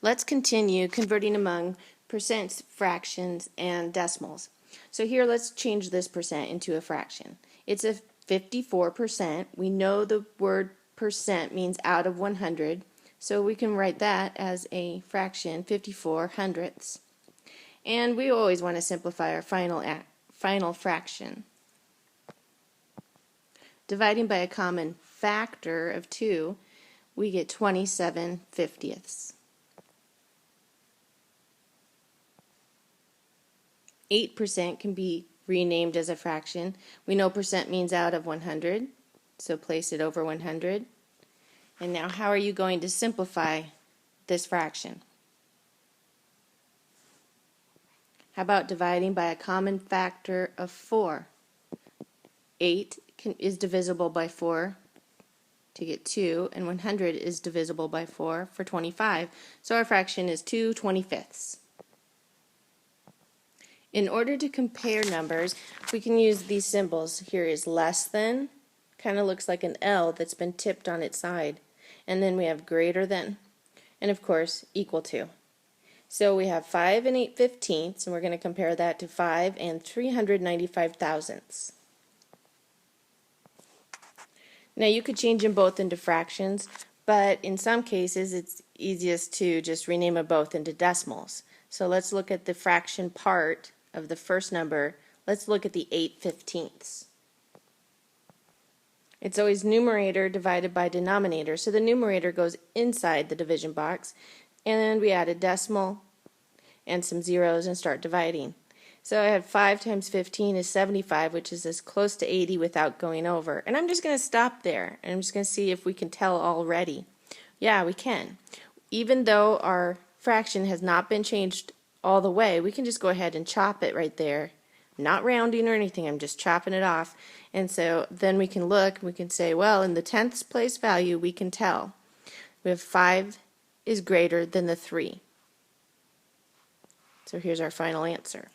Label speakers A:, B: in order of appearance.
A: Let's continue converting among percents, fractions, and decimals. So here let's change this percent into a fraction. It's a 54%. We know the word percent means out of 100, so we can write that as a fraction, 54 hundredths. And we always want to simplify our final fraction. Dividing by a common factor of 2, we get 27 fiftieths. 8% can be renamed as a fraction. We know percent means out of 100, so place it over 100. And now how are you going to simplify this fraction? How about dividing by a common factor of 4? 8 is divisible by 4 to get 2, and 100 is divisible by 4 for 25. So our fraction is 2 25ths. In order to compare numbers, we can use these symbols. Here is less than, kind of looks like an L that's been tipped on its side. And then we have greater than, and of course equal to. So we have 5 and 8 fifteenths, and we're going to compare that to 5 and 395 thousandths. Now you could change them both into fractions, but in some cases it's easiest to just rename them both into decimals. So let's look at the fraction part of the first number. Let's look at the 8 fifteenths. It's always numerator divided by denominator, so the numerator goes inside the division box, and we add a decimal and some zeros and start dividing. So I had 5 times 15 is 75, which is as close to 80 without going over. And I'm just going to stop there, and I'm just going to see if we can tell already. Yeah, we can. Even though our fraction has not been changed all the way, we can just go ahead and chop it right there. I'm not rounding or anything, I'm just chopping it off. And so then we can look, we can say, well, in the tenths place value, we can tell. We have 5 is greater than the 3. So here's our final answer.